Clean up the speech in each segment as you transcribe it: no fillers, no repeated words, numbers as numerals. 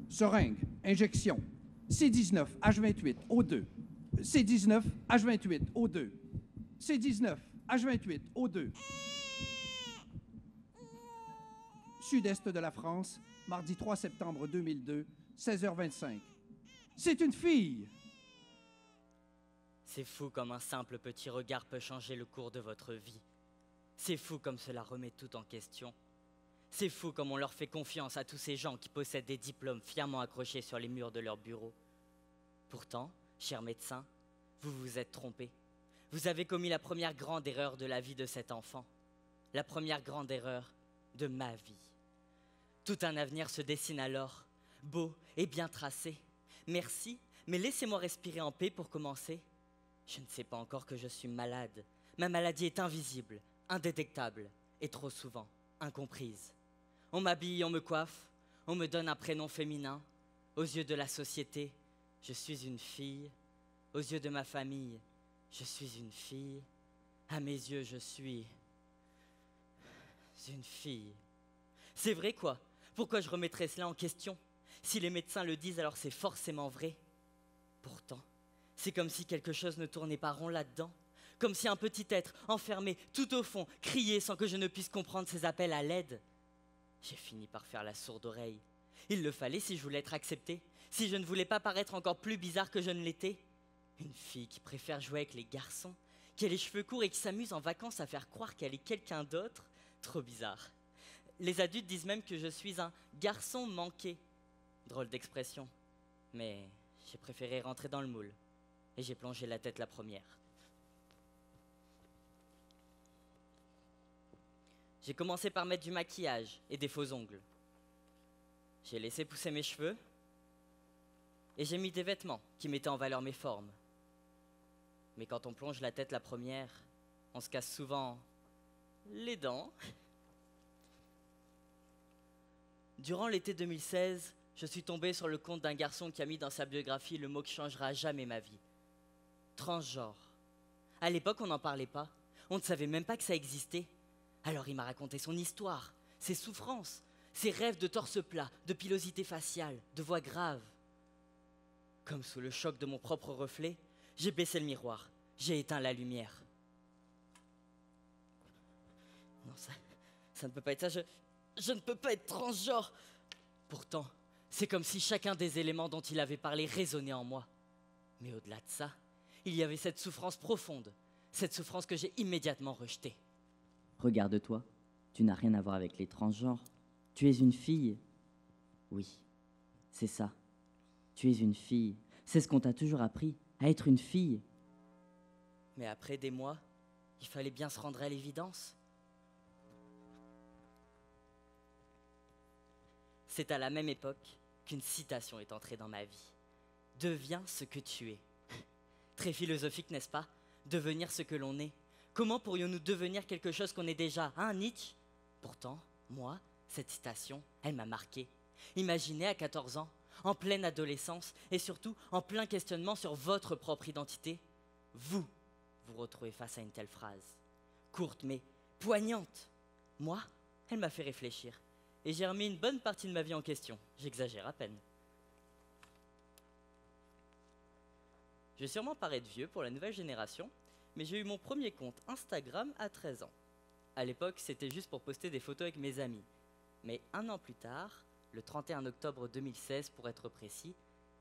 Seringue, injection. C19, H28, O2. C19, H28, O2. C19, H28, O2. Sud-est de la France, mardi 3 septembre 2002, 16h25. C'est une fille! C'est fou comme un simple petit regard peut changer le cours de votre vie. C'est fou comme cela remet tout en question. C'est fou comme on leur fait confiance à tous ces gens qui possèdent des diplômes fièrement accrochés sur les murs de leur bureau. Pourtant, cher médecin, vous vous êtes trompé. Vous avez commis la première grande erreur de la vie de cet enfant. La première grande erreur de ma vie. Tout un avenir se dessine alors, beau et bien tracé. Merci, mais laissez-moi respirer en paix pour commencer. Je ne sais pas encore que je suis malade. Ma maladie est invisible, indétectable et trop souvent incomprise. On m'habille, on me coiffe, on me donne un prénom féminin. Aux yeux de la société, je suis une fille. Aux yeux de ma famille, je suis une fille. À mes yeux, je suis une fille. C'est vrai quoi? Pourquoi je remettrais cela en question? Si les médecins le disent, alors c'est forcément vrai. Pourtant, c'est comme si quelque chose ne tournait pas rond là-dedans. Comme si un petit être, enfermé tout au fond, criait sans que je ne puisse comprendre ses appels à l'aide. J'ai fini par faire la sourde oreille. Il le fallait si je voulais être acceptée, si je ne voulais pas paraître encore plus bizarre que je ne l'étais. Une fille qui préfère jouer avec les garçons, qui a les cheveux courts et qui s'amuse en vacances à faire croire qu'elle est quelqu'un d'autre. Trop bizarre. Les adultes disent même que je suis un garçon manqué. Drôle d'expression. Mais j'ai préféré rentrer dans le moule. Et j'ai plongé la tête la première. J'ai commencé par mettre du maquillage et des faux ongles. J'ai laissé pousser mes cheveux. Et j'ai mis des vêtements qui mettaient en valeur mes formes. Mais quand on plonge la tête la première, on se casse souvent les dents. Durant l'été 2016, je suis tombé sur le compte d'un garçon qui a mis dans sa biographie le mot qui changera à jamais ma vie. Transgenre. À l'époque, on n'en parlait pas. On ne savait même pas que ça existait. Alors il m'a raconté son histoire, ses souffrances, ses rêves de torse plat, de pilosité faciale, de voix grave. Comme sous le choc de mon propre reflet, j'ai baissé le miroir, j'ai éteint la lumière. Non, ça ne peut pas être ça, je ne peux pas être transgenre. Pourtant, c'est comme si chacun des éléments dont il avait parlé résonnait en moi. Mais au-delà de ça, il y avait cette souffrance profonde, cette souffrance que j'ai immédiatement rejetée. Regarde-toi, tu n'as rien à voir avec les transgenres. Tu es une fille. Oui, c'est ça. Tu es une fille. C'est ce qu'on t'a toujours appris, à être une fille. Mais après des mois, il fallait bien se rendre à l'évidence. C'est à la même époque qu'une citation est entrée dans ma vie. Deviens ce que tu es. Très philosophique, n'est-ce pas? Devenir ce que l'on est. Comment pourrions-nous devenir quelque chose qu'on est déjà, hein, Nietzsche? Pourtant, moi, cette citation, elle m'a marqué. Imaginez à 14 ans, en pleine adolescence, et surtout en plein questionnement sur votre propre identité, vous retrouvez face à une telle phrase. Courte mais poignante. Moi, elle m'a fait réfléchir. Et j'ai remis une bonne partie de ma vie en question. J'exagère à peine. Je vais sûrement paraître vieux pour la nouvelle génération, mais j'ai eu mon premier compte Instagram à 13 ans. À l'époque, c'était juste pour poster des photos avec mes amis. Mais un an plus tard, le 31 octobre 2016 pour être précis,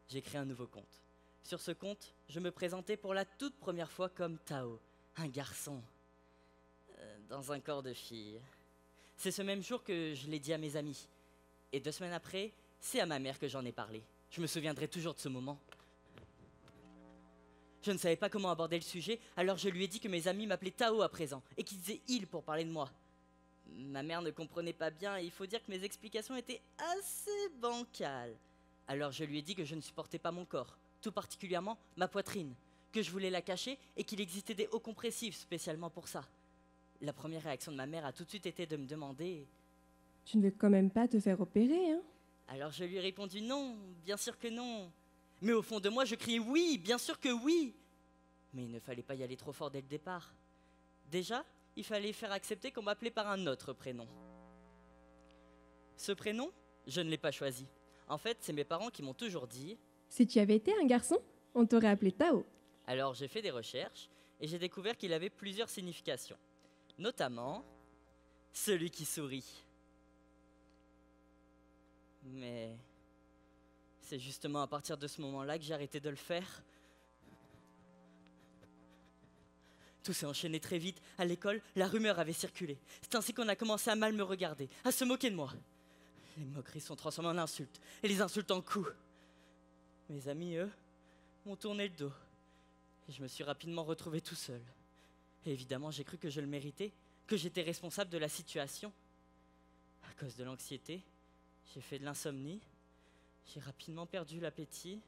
j'ai créé un nouveau compte. Sur ce compte, je me présentais pour la toute première fois comme Tao, un garçon, dans un corps de fille. C'est ce même jour que je l'ai dit à mes amis. Et 2 semaines après, c'est à ma mère que j'en ai parlé. Je me souviendrai toujours de ce moment. Je ne savais pas comment aborder le sujet, alors je lui ai dit que mes amis m'appelaient Tao à présent, et qu'ils disaient « il » pour parler de moi. Ma mère ne comprenait pas bien, et il faut dire que mes explications étaient assez bancales. Alors je lui ai dit que je ne supportais pas mon corps, tout particulièrement ma poitrine, que je voulais la cacher, et qu'il existait des hauts compressifs spécialement pour ça. La première réaction de ma mère a tout de suite été de me demander « Tu ne veux quand même pas te faire opérer, hein ?» Alors je lui ai répondu « non, bien sûr que non ». Mais au fond de moi, je criais « oui, bien sûr que oui !» Mais il ne fallait pas y aller trop fort dès le départ. Déjà, il fallait faire accepter qu'on m'appelait par un autre prénom. Ce prénom, je ne l'ai pas choisi. En fait, c'est mes parents qui m'ont toujours dit. Si tu avais été un garçon, on t'aurait appelé Tao. Alors j'ai fait des recherches et j'ai découvert qu'il avait plusieurs significations. Notamment, celui qui sourit. Mais c'est justement à partir de ce moment-là que j'ai arrêté de le faire. Tout s'est enchaîné très vite. À l'école, la rumeur avait circulé. C'est ainsi qu'on a commencé à mal me regarder, à se moquer de moi. Les moqueries sont transformées en insultes, et les insultes en coups. Mes amis, eux, m'ont tourné le dos. Et je me suis rapidement retrouvé tout seul. Et évidemment, j'ai cru que je le méritais, que j'étais responsable de la situation. À cause de l'anxiété, j'ai fait de l'insomnie. J'ai rapidement perdu l'appétit.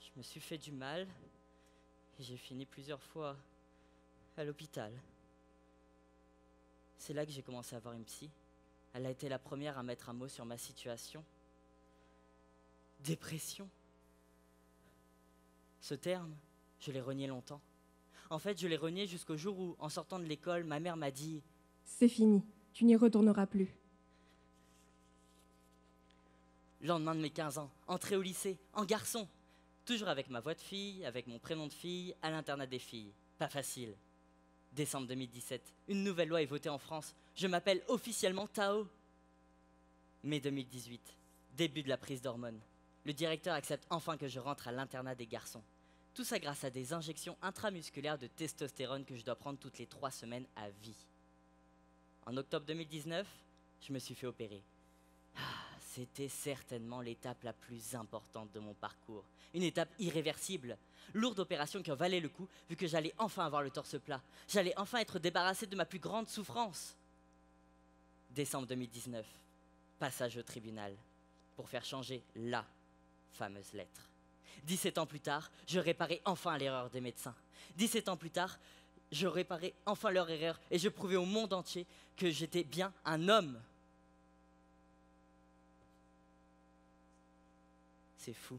Je me suis fait du mal. Et j'ai fini plusieurs fois à l'hôpital. C'est là que j'ai commencé à voir une psy. Elle a été la première à mettre un mot sur ma situation. Dépression. Ce terme, je l'ai renié longtemps. En fait, je l'ai renié jusqu'au jour où, en sortant de l'école, ma mère m'a dit « C'est fini, tu n'y retourneras plus. » Lendemain de mes 15 ans, entrée au lycée, en garçon. Toujours avec ma voix de fille, avec mon prénom de fille, à l'internat des filles. Pas facile. Décembre 2017, une nouvelle loi est votée en France. Je m'appelle officiellement Tao. Mai 2018, début de la prise d'hormones. Le directeur accepte enfin que je rentre à l'internat des garçons. Tout ça grâce à des injections intramusculaires de testostérone que je dois prendre toutes les 3 semaines à vie. En octobre 2019, je me suis fait opérer. C'était certainement l'étape la plus importante de mon parcours. Une étape irréversible. Lourde opération qui en valait le coup, vu que j'allais enfin avoir le torse plat. J'allais enfin être débarrassé de ma plus grande souffrance. Décembre 2019, passage au tribunal pour faire changer la fameuse lettre. 17 ans plus tard, je réparais enfin l'erreur des médecins. 17 ans plus tard, je réparais enfin leur erreur et je prouvais au monde entier que j'étais bien un homme. C'est fou.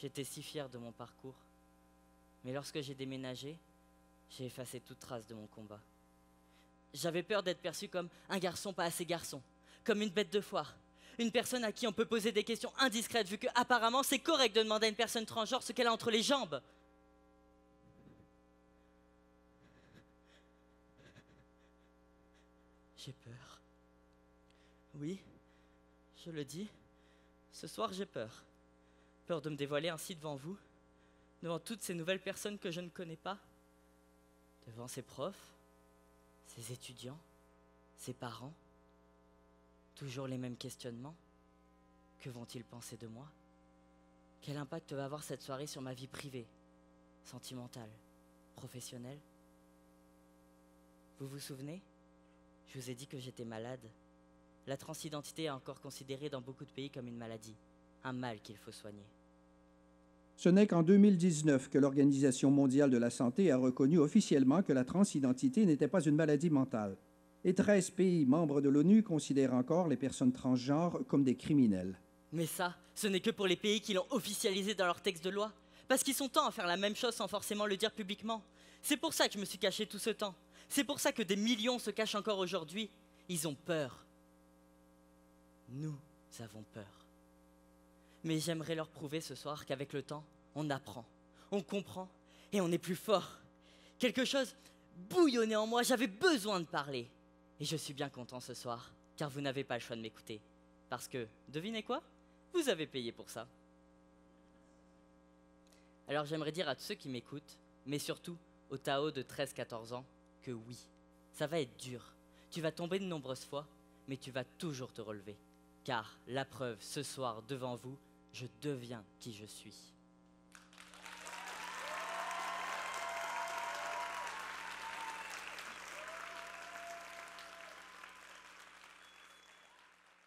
J'étais si fier de mon parcours. Mais lorsque j'ai déménagé, j'ai effacé toute trace de mon combat. J'avais peur d'être perçu comme un garçon pas assez garçon, comme une bête de foire, une personne à qui on peut poser des questions indiscrètes vu que apparemment c'est correct de demander à une personne transgenre ce qu'elle a entre les jambes. J'ai peur. Oui, je le dis. Ce soir, j'ai peur. Peur de me dévoiler ainsi devant vous, devant toutes ces nouvelles personnes que je ne connais pas, devant ces profs, ces étudiants, ces parents. Toujours les mêmes questionnements. Que vont-ils penser de moi? Quel impact va avoir cette soirée sur ma vie privée, sentimentale, professionnelle? Vous vous souvenez? Je vous ai dit que j'étais malade. La transidentité est encore considérée dans beaucoup de pays comme une maladie, un mal qu'il faut soigner. Ce n'est qu'en 2019 que l'Organisation mondiale de la santé a reconnu officiellement que la transidentité n'était pas une maladie mentale. Et 13 pays membres de l'ONU considèrent encore les personnes transgenres comme des criminels. Mais ça, ce n'est que pour les pays qui l'ont officialisé dans leur texte de loi. Parce qu'ils sont temps à faire la même chose sans forcément le dire publiquement. C'est pour ça que je me suis caché tout ce temps. C'est pour ça que des millions se cachent encore aujourd'hui. Ils ont peur. Nous avons peur. Mais j'aimerais leur prouver ce soir qu'avec le temps, on apprend, on comprend et on est plus fort. Quelque chose bouillonnait en moi, j'avais besoin de parler. Et je suis bien content ce soir, car vous n'avez pas le choix de m'écouter. Parce que, devinez quoi? Vous avez payé pour ça. Alors j'aimerais dire à tous ceux qui m'écoutent, mais surtout aux Tao de 13-14 ans, que oui, ça va être dur. Tu vas tomber de nombreuses fois, mais tu vas toujours te relever. Car la preuve, ce soir, devant vous, je deviens qui je suis.